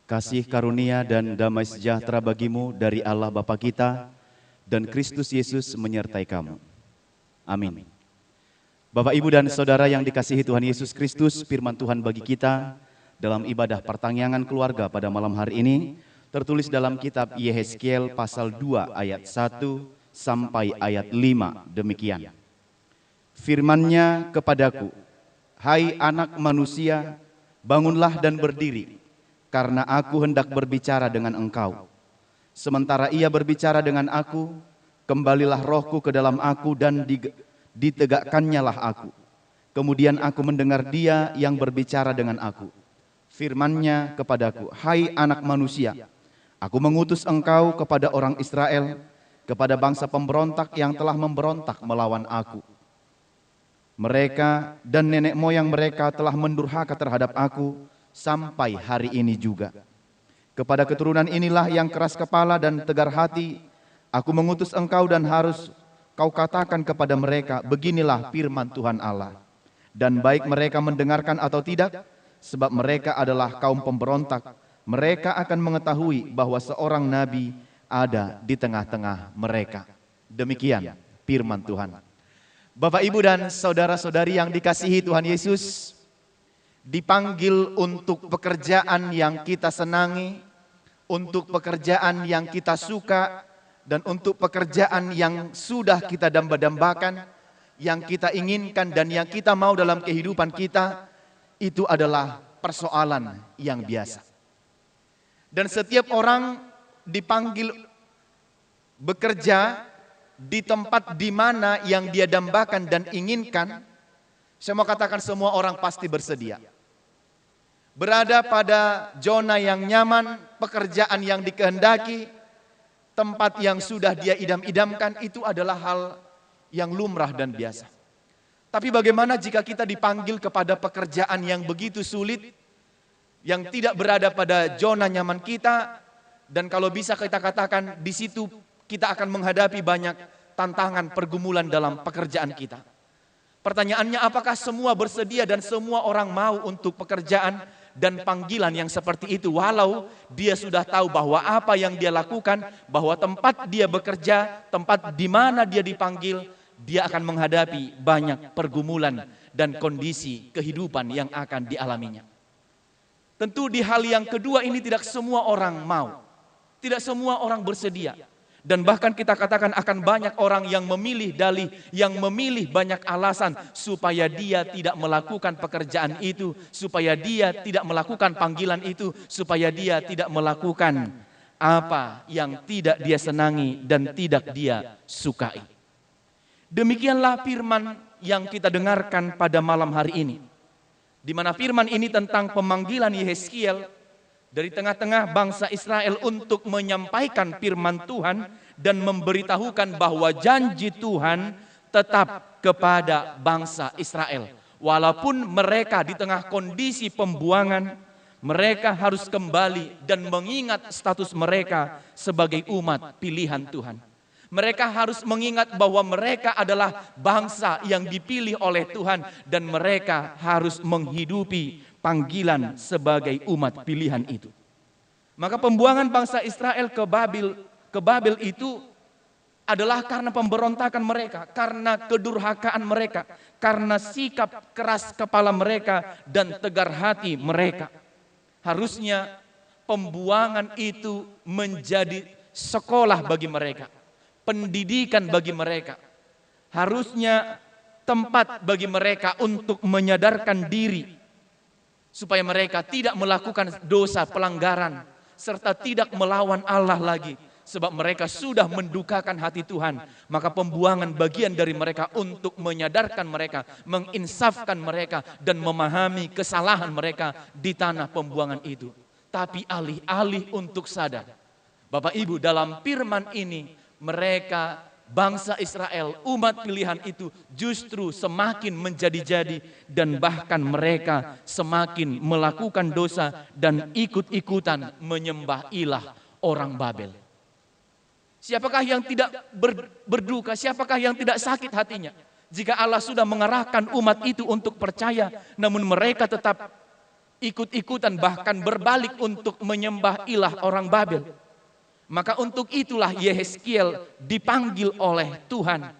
Kasih karunia dan damai sejahtera bagimu dari Allah Bapa kita dan Kristus Yesus menyertai kamu. Amin. Bapak, Ibu, dan Saudara yang dikasihi Tuhan Yesus Kristus, firman Tuhan bagi kita dalam ibadah pertangyangan keluarga pada malam hari ini tertulis dalam kitab Yehezkiel pasal 2 ayat 1 sampai ayat 5 demikian. Firman-Nya kepadaku, hai anak manusia, bangunlah dan berdiri, karena aku hendak berbicara dengan engkau. Sementara ia berbicara dengan aku, kembalilah rohku ke dalam aku dan ditegakkannya aku. Kemudian aku mendengar dia yang berbicara dengan aku. Firman-Nya kepadaku, hai anak manusia, aku mengutus engkau kepada orang Israel, kepada bangsa pemberontak yang telah memberontak melawan aku. Mereka dan nenek moyang mereka telah mendurhaka terhadap aku sampai hari ini juga. Kepada keturunan inilah yang keras kepala dan tegar hati, aku mengutus engkau dan harus kau katakan kepada mereka, beginilah firman Tuhan Allah. Dan baik mereka mendengarkan atau tidak, sebab mereka adalah kaum pemberontak, mereka akan mengetahui bahwa seorang nabi ada di tengah-tengah mereka. Demikian firman Tuhan. Bapak, Ibu, dan saudara-saudari yang dikasihi Tuhan Yesus, dipanggil untuk pekerjaan yang kita senangi, untuk pekerjaan yang kita suka, dan untuk pekerjaan yang sudah kita damba-dambakan, yang kita inginkan dan yang kita mau dalam kehidupan kita, itu adalah persoalan yang biasa. Dan setiap orang dipanggil bekerja di tempat di mana yang dia dambakan dan inginkan. Saya mau katakan semua orang pasti bersedia. Berada pada zona yang nyaman, pekerjaan yang dikehendaki, tempat yang sudah dia idam-idamkan, itu adalah hal yang lumrah dan biasa. Tapi bagaimana jika kita dipanggil kepada pekerjaan yang begitu sulit, yang tidak berada pada zona nyaman kita, dan kalau bisa kita katakan di situ kita akan menghadapi banyak tantangan pergumulan dalam pekerjaan kita. Pertanyaannya, apakah semua bersedia dan semua orang mau untuk pekerjaan dan panggilan yang seperti itu, walau dia sudah tahu bahwa apa yang dia lakukan, bahwa tempat dia bekerja, tempat di mana dia dipanggil, dia akan menghadapi banyak pergumulan dan kondisi kehidupan yang akan dialaminya. Tentu di hal yang kedua ini tidak semua orang mau, tidak semua orang bersedia. Dan bahkan kita katakan akan banyak orang yang memilih dalih, yang memilih banyak alasan supaya dia tidak melakukan pekerjaan itu, supaya dia tidak melakukan panggilan itu, supaya dia tidak melakukan apa yang tidak dia senangi dan tidak dia sukai. Demikianlah firman yang kita dengarkan pada malam hari ini, di mana firman ini tentang pemanggilan Yehezkiel dari tengah-tengah bangsa Israel untuk menyampaikan firman Tuhan dan memberitahukan bahwa janji Tuhan tetap kepada bangsa Israel. Walaupun mereka di tengah kondisi pembuangan, mereka harus kembali dan mengingat status mereka sebagai umat pilihan Tuhan. Mereka harus mengingat bahwa mereka adalah bangsa yang dipilih oleh Tuhan dan mereka harus menghidupi panggilan sebagai umat pilihan itu. Maka pembuangan bangsa Israel ke Babel itu adalah karena pemberontakan mereka, karena kedurhakaan mereka, karena sikap keras kepala mereka dan tegar hati mereka. Harusnya pembuangan itu menjadi sekolah bagi mereka, pendidikan bagi mereka. Harusnya tempat bagi mereka untuk menyadarkan diri, supaya mereka tidak melakukan dosa pelanggaran, serta tidak melawan Allah lagi. Sebab mereka sudah mendukakan hati Tuhan. Maka pembuangan bagian dari mereka untuk menyadarkan mereka, menginsafkan mereka, dan memahami kesalahan mereka di tanah pembuangan itu. Tapi alih-alih untuk sadar, Bapak Ibu, dalam firman ini mereka, bangsa Israel, umat pilihan itu justru semakin menjadi-jadi dan bahkan mereka semakin melakukan dosa dan ikut-ikutan menyembah ilah orang Babel. Siapakah yang tidak berduka, siapakah yang tidak sakit hatinya jika Allah sudah mengarahkan umat itu untuk percaya, namun mereka tetap ikut-ikutan bahkan berbalik untuk menyembah ilah orang Babel. Maka untuk itulah Yehezkiel dipanggil oleh Tuhan.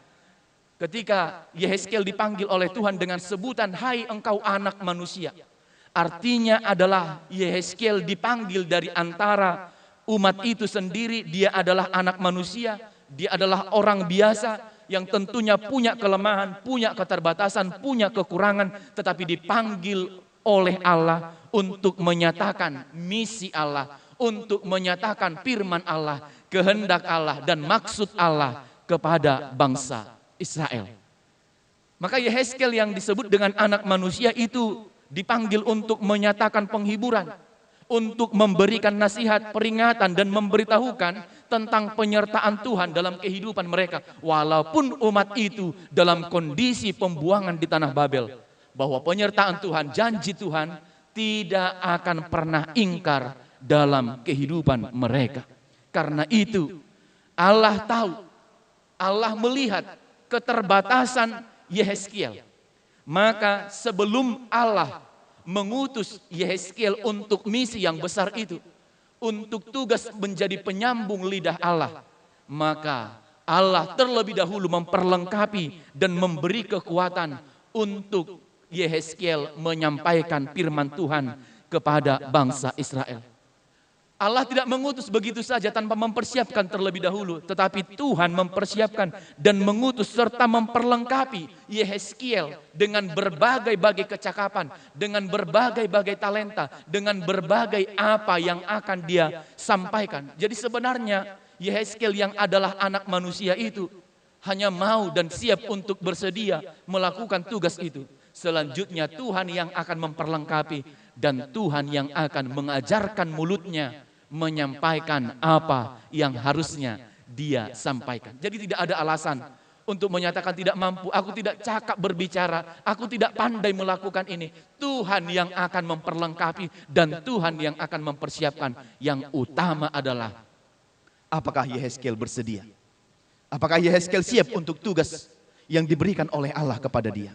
Ketika Yehezkiel dipanggil oleh Tuhan dengan sebutan, "Hai engkau anak manusia." Artinya adalah Yehezkiel dipanggil dari antara umat itu sendiri. Dia adalah anak manusia, dia adalah orang biasa yang tentunya punya kelemahan, punya keterbatasan, punya kekurangan, tetapi dipanggil oleh Allah untuk menyatakan misi Allah, untuk menyatakan firman Allah, kehendak Allah dan maksud Allah kepada bangsa Israel. Maka Yehezkiel yang disebut dengan anak manusia itu dipanggil untuk menyatakan penghiburan, untuk memberikan nasihat, peringatan dan memberitahukan tentang penyertaan Tuhan dalam kehidupan mereka. Walaupun umat itu dalam kondisi pembuangan di tanah Babel, bahwa penyertaan Tuhan, janji Tuhan tidak akan pernah ingkar dalam kehidupan mereka. Karena itu Allah tahu, Allah melihat keterbatasan Yehezkiel. Maka sebelum Allah mengutus Yehezkiel untuk misi yang besar itu, untuk tugas menjadi penyambung lidah Allah, maka Allah terlebih dahulu memperlengkapi dan memberi kekuatan untuk Yehezkiel menyampaikan firman Tuhan kepada bangsa Israel. Allah tidak mengutus begitu saja tanpa mempersiapkan terlebih dahulu, tetapi Tuhan mempersiapkan dan mengutus serta memperlengkapi Yehezkiel dengan berbagai-bagai kecakapan, dengan berbagai-bagai talenta, dengan berbagai apa yang akan dia sampaikan. Jadi sebenarnya Yehezkiel yang adalah anak manusia itu hanya mau dan siap untuk bersedia melakukan tugas itu. Selanjutnya Tuhan yang akan memperlengkapi dan Tuhan yang akan mengajarkan mulutnya menyampaikan apa yang harusnya dia sampaikan. Jadi tidak ada alasan untuk menyatakan tidak mampu, aku tidak cakap berbicara, aku tidak pandai melakukan ini. Tuhan yang akan memperlengkapi dan Tuhan yang akan mempersiapkan. Yang utama adalah apakah Yehezkiel bersedia? Apakah Yehezkiel siap untuk tugas yang diberikan oleh Allah kepada dia?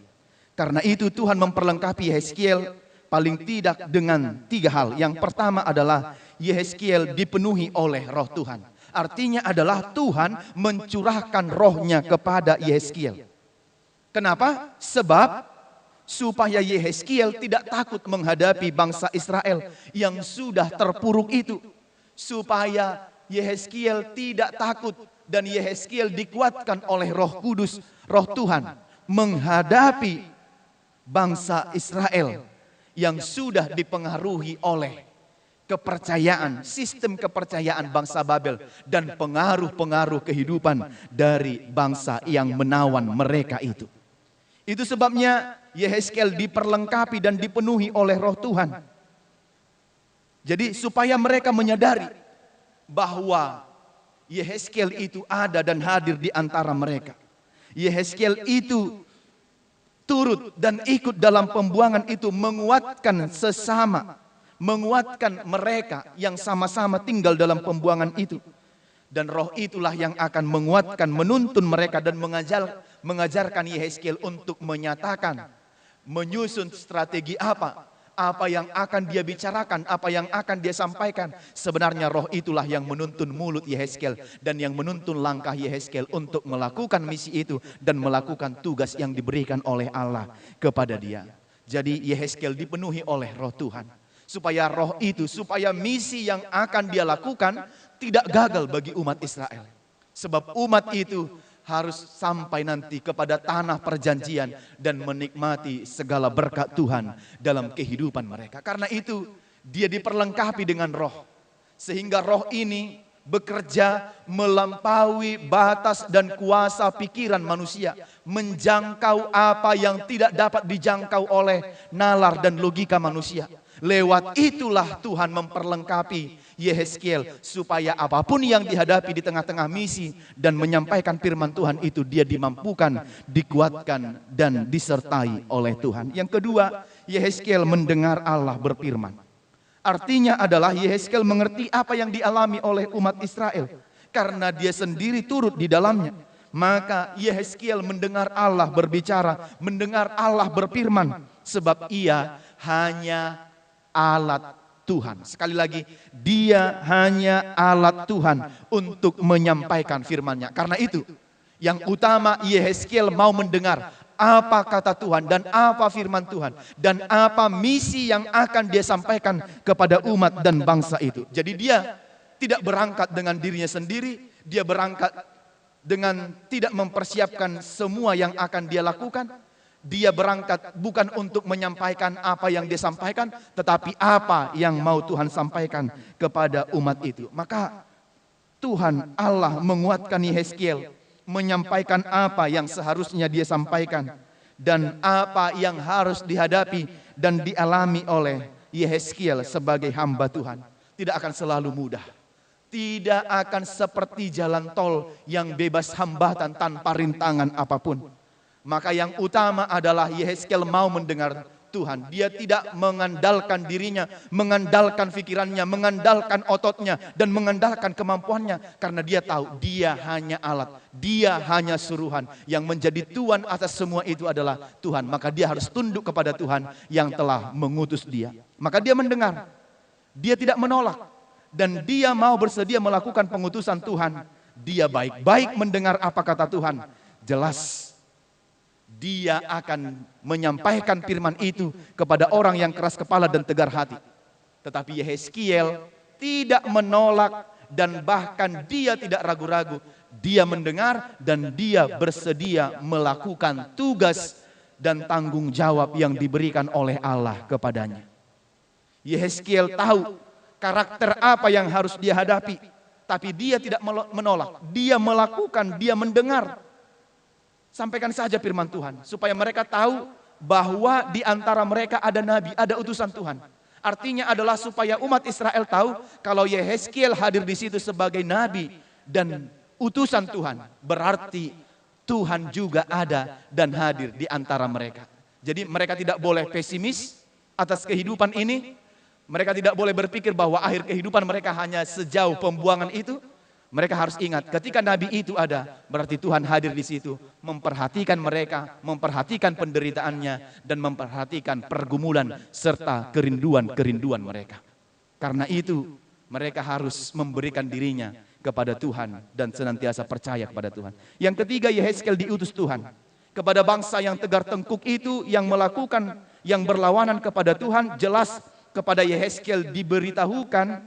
Karena itu Tuhan memperlengkapi Yehezkiel paling tidak dengan 3 hal. Yang pertama adalah Yehezkiel dipenuhi oleh roh Tuhan. Artinya adalah Tuhan mencurahkan rohnya kepada Yehezkiel. Kenapa? Sebab supaya Yehezkiel tidak takut menghadapi bangsa Israel yang sudah terpuruk itu. Supaya Yehezkiel tidak takut dan Yehezkiel dikuatkan oleh Roh Kudus, roh Tuhan menghadapi bangsa Israel yang sudah dipengaruhi oleh kepercayaan, sistem kepercayaan bangsa Babel dan pengaruh-pengaruh kehidupan dari bangsa yang menawan mereka itu. Itu sebabnya Yehezkiel diperlengkapi dan dipenuhi oleh roh Tuhan. Jadi supaya mereka menyadari bahwa Yehezkiel itu ada dan hadir di antara mereka. Yehezkiel itu turut dan ikut dalam pembuangan itu, menguatkan sesama, menguatkan mereka yang sama-sama tinggal dalam pembuangan itu. Dan roh itulah yang akan menguatkan, menuntun mereka dan mengajarkan Yehezkiel untuk menyatakan, menyusun strategi apa yang akan dia bicarakan, apa yang akan dia sampaikan. Sebenarnya roh itulah yang menuntun mulut Yehezkiel dan yang menuntun langkah Yehezkiel untuk melakukan misi itu dan melakukan tugas yang diberikan oleh Allah kepada dia. Jadi Yehezkiel dipenuhi oleh roh Tuhan. Supaya roh itu, supaya misi yang akan dia lakukan tidak gagal bagi umat Israel. Sebab umat itu harus sampai nanti kepada tanah perjanjian dan menikmati segala berkat Tuhan dalam kehidupan mereka. Karena itu dia diperlengkapi dengan roh. Sehingga roh ini bekerja melampaui batas dan kuasa pikiran manusia. Menjangkau apa yang tidak dapat dijangkau oleh nalar dan logika manusia. Lewat itulah Tuhan memperlengkapi Yehezkiel supaya apapun yang dihadapi di tengah-tengah misi dan menyampaikan firman Tuhan itu dia dimampukan, dikuatkan dan disertai oleh Tuhan. Yang kedua, Yehezkiel mendengar Allah berfirman. Artinya adalah Yehezkiel mengerti apa yang dialami oleh umat Israel karena dia sendiri turut di dalamnya. Maka Yehezkiel mendengar Allah berbicara, mendengar Allah berfirman sebab ia hanya alat Tuhan. Sekali lagi, dia hanya alat Tuhan untuk menyampaikan firman-Nya. Karena itu, yang utama Yehezkiel mau mendengar apa kata Tuhan dan apa firman Tuhan dan apa misi yang akan dia sampaikan kepada umat dan bangsa itu. Jadi dia tidak berangkat dengan dirinya sendiri, dia berangkat dengan tidak mempersiapkan semua yang akan dia lakukan. Dia berangkat bukan untuk menyampaikan apa yang dia sampaikan, tetapi apa yang mau Tuhan sampaikan kepada umat itu. Maka Tuhan Allah menguatkan Yehezkiel, menyampaikan apa yang seharusnya dia sampaikan, dan apa yang harus dihadapi dan dialami oleh Yehezkiel sebagai hamba Tuhan. Tidak akan selalu mudah. Tidak akan seperti jalan tol yang bebas hambatan tanpa rintangan apapun. Maka yang utama adalah Yehezkiel mau mendengar Tuhan. Dia tidak mengandalkan dirinya, mengandalkan pikirannya, mengandalkan ototnya, dan mengandalkan kemampuannya. Karena dia tahu dia hanya alat, dia hanya suruhan. Yang menjadi tuan atas semua itu adalah Tuhan. Maka dia harus tunduk kepada Tuhan yang telah mengutus dia. Maka dia mendengar, dia tidak menolak. Dan dia mau bersedia melakukan pengutusan Tuhan. Dia baik-baik mendengar apa kata Tuhan. Jelas dia akan menyampaikan firman itu kepada orang yang keras kepala dan tegar hati. Tetapi Yehezkiel tidak menolak dan bahkan dia tidak ragu-ragu. Dia mendengar dan dia bersedia melakukan tugas dan tanggung jawab yang diberikan oleh Allah kepadanya. Yehezkiel tahu karakter apa yang harus dia hadapi. Tapi dia tidak menolak. Dia melakukan, dia mendengar. Sampaikan saja firman Tuhan, supaya mereka tahu bahwa di antara mereka ada nabi, ada utusan Tuhan. Artinya adalah supaya umat Israel tahu kalau Yehezkiel hadir di situ sebagai nabi dan utusan Tuhan. Berarti Tuhan juga ada dan hadir di antara mereka. Jadi mereka tidak boleh pesimis atas kehidupan ini. Mereka tidak boleh berpikir bahwa akhir kehidupan mereka hanya sejauh pembuangan itu. Mereka harus ingat, ketika nabi itu ada, berarti Tuhan hadir di situ, memperhatikan mereka, memperhatikan penderitaannya, dan memperhatikan pergumulan serta kerinduan-kerinduan mereka. Karena itu, mereka harus memberikan dirinya kepada Tuhan dan senantiasa percaya kepada Tuhan. Yang ketiga, Yehezkiel diutus Tuhan kepada bangsa yang tegar tengkuk itu, yang melakukan, yang berlawanan kepada Tuhan. Jelas kepada Yehezkiel diberitahukan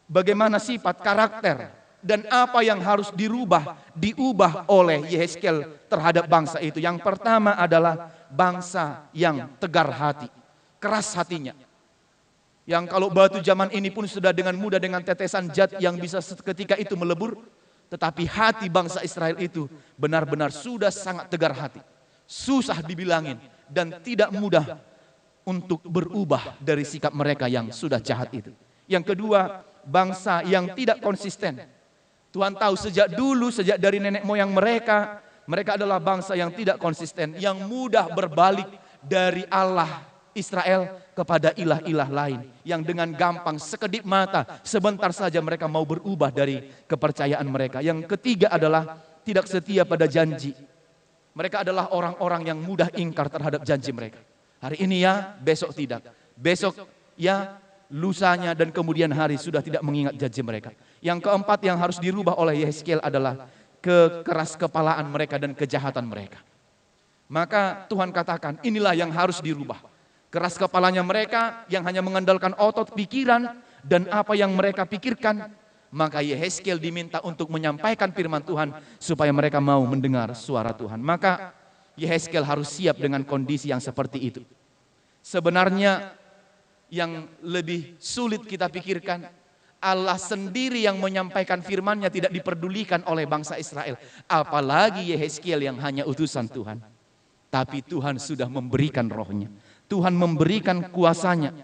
bagaimana sifat karakter dan apa yang harus diubah oleh Yehezkiel terhadap bangsa itu. Yang pertama adalah bangsa yang tegar hati, keras hatinya. Yang kalau batu zaman ini pun sudah dengan mudah dengan tetesan zat yang bisa seketika itu melebur. Tetapi hati bangsa Israel itu benar-benar sudah sangat tegar hati. Susah dibilangin dan tidak mudah untuk berubah dari sikap mereka yang sudah jahat itu. Yang kedua, bangsa yang tidak konsisten. Tuhan tahu sejak dulu, sejak dari nenek moyang mereka, mereka adalah bangsa yang tidak konsisten, yang mudah berbalik dari Allah Israel kepada ilah-ilah lain. Yang dengan gampang, sekedip mata, sebentar saja mereka mau berubah dari kepercayaan mereka. Yang ketiga adalah tidak setia pada janji. Mereka adalah orang-orang yang mudah ingkar terhadap janji mereka. Hari ini ya, besok tidak. Besok ya, lusanya dan kemudian hari sudah tidak mengingat janji mereka. Yang keempat yang harus dirubah oleh Yehezkiel adalah kekeras kepalaan mereka dan kejahatan mereka. Maka Tuhan katakan inilah yang harus dirubah. Keras kepalanya mereka yang hanya mengandalkan otot pikiran dan apa yang mereka pikirkan. Maka Yehezkiel diminta untuk menyampaikan firman Tuhan supaya mereka mau mendengar suara Tuhan. Maka Yehezkiel harus siap dengan kondisi yang seperti itu. Sebenarnya yang lebih sulit kita pikirkan, Allah sendiri yang menyampaikan firman-Nya tidak diperdulikan oleh bangsa Israel. Apalagi Yehezkiel yang hanya utusan Tuhan. Tapi Tuhan sudah memberikan rohnya. Tuhan memberikan kuasanya.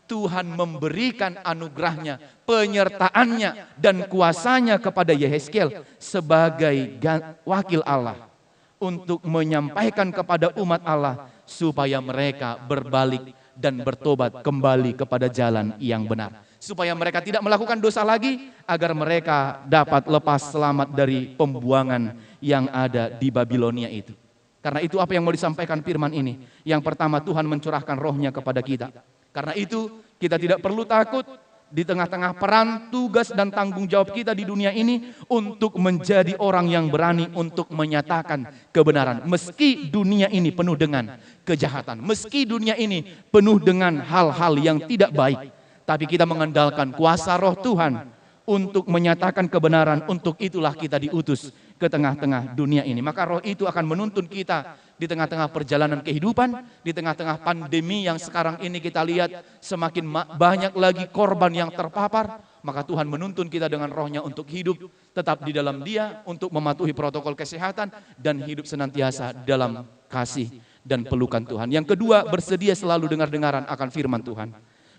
Tuhan memberikan anugerahnya, penyertaannya dan kuasanya kepada Yehezkiel sebagai wakil Allah. Untuk menyampaikan kepada umat Allah supaya mereka berbalik dan bertobat kembali kepada jalan yang benar. Supaya mereka tidak melakukan dosa lagi, agar mereka dapat lepas selamat dari pembuangan yang ada di Babilonia itu. Karena itu apa yang mau disampaikan firman ini? Yang pertama, Tuhan mencurahkan rohnya kepada kita. Karena itu kita tidak perlu takut di tengah-tengah peran, tugas dan tanggung jawab kita di dunia ini untuk menjadi orang yang berani untuk menyatakan kebenaran. Meski dunia ini penuh dengan kejahatan, meski dunia ini penuh dengan hal-hal yang tidak baik, tapi kita mengandalkan kuasa Roh Tuhan untuk menyatakan kebenaran. Untuk itulah kita diutus ke tengah-tengah dunia ini. Maka Roh itu akan menuntun kita di tengah-tengah perjalanan kehidupan, di tengah-tengah pandemi yang sekarang ini kita lihat semakin banyak lagi korban yang terpapar. Maka Tuhan menuntun kita dengan Roh-Nya untuk hidup tetap di dalam Dia, untuk mematuhi protokol kesehatan dan hidup senantiasa dalam kasih dan pelukan Tuhan. Yang kedua, bersedia selalu dengar-dengaran akan firman Tuhan.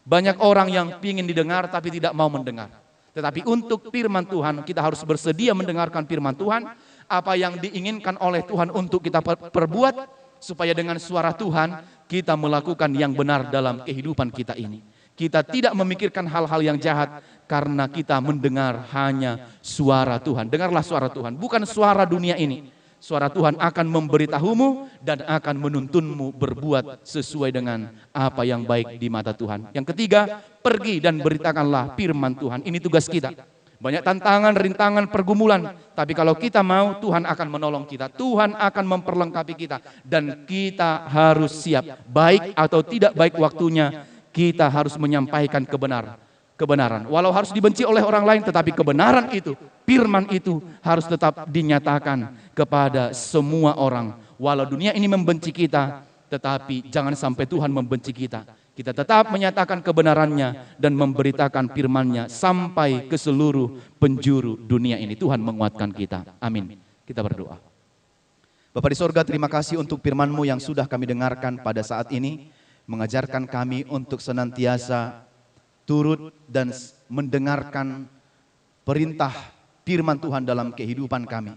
Banyak orang yang ingin didengar tapi tidak mau mendengar. Tetapi untuk firman Tuhan kita harus bersedia mendengarkan firman Tuhan. Apa yang diinginkan oleh Tuhan untuk kita perbuat, supaya dengan suara Tuhan kita melakukan yang benar dalam kehidupan kita ini. Kita tidak memikirkan hal-hal yang jahat karena kita mendengar hanya suara Tuhan. Dengarlah suara Tuhan, bukan suara dunia ini. Suara Tuhan akan memberitahumu dan akan menuntunmu berbuat sesuai dengan apa yang baik di mata Tuhan. Yang ketiga, pergi dan beritakanlah firman Tuhan. Ini tugas kita. Banyak tantangan, rintangan, pergumulan. Tapi kalau kita mau, Tuhan akan menolong kita. Tuhan akan memperlengkapi kita. Dan kita harus siap. Baik atau tidak baik waktunya, kita harus menyampaikan kebenaran. Walau harus dibenci oleh orang lain, tetapi kebenaran itu, firman itu harus tetap dinyatakan kepada semua orang. Walau dunia ini membenci kita, tetapi jangan sampai Tuhan membenci kita. Kita tetap menyatakan kebenarannya dan memberitakan firman-Nya sampai ke seluruh penjuru dunia ini. Tuhan menguatkan kita. Amin. Kita berdoa. Bapa di sorga, terima kasih untuk firman-Mu yang sudah kami dengarkan pada saat ini. Mengajarkan kami untuk senantiasa turut dan mendengarkan perintah firman Tuhan dalam kehidupan kami.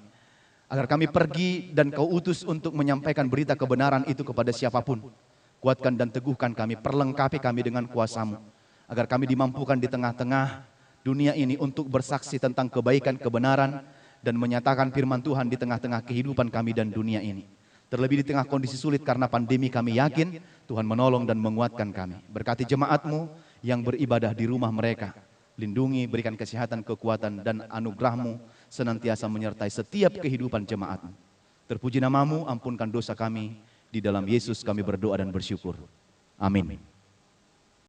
Agar kami pergi dan Kau utus untuk menyampaikan berita kebenaran itu kepada siapapun. Kuatkan dan teguhkan kami, perlengkapi kami dengan kuasa-Mu. Agar kami dimampukan di tengah-tengah dunia ini untuk bersaksi tentang kebaikan, kebenaran, dan menyatakan firman Tuhan di tengah-tengah kehidupan kami dan dunia ini. Terlebih di tengah kondisi sulit karena pandemi, kami yakin Tuhan menolong dan menguatkan kami. Berkati jemaat-Mu yang beribadah di rumah mereka. Lindungi, berikan kesehatan, kekuatan, dan anugerah-Mu senantiasa menyertai setiap kehidupan jemaat-Mu. Terpuji nama-Mu, ampunkan dosa kami. Di dalam Yesus kami berdoa dan bersyukur. Amin.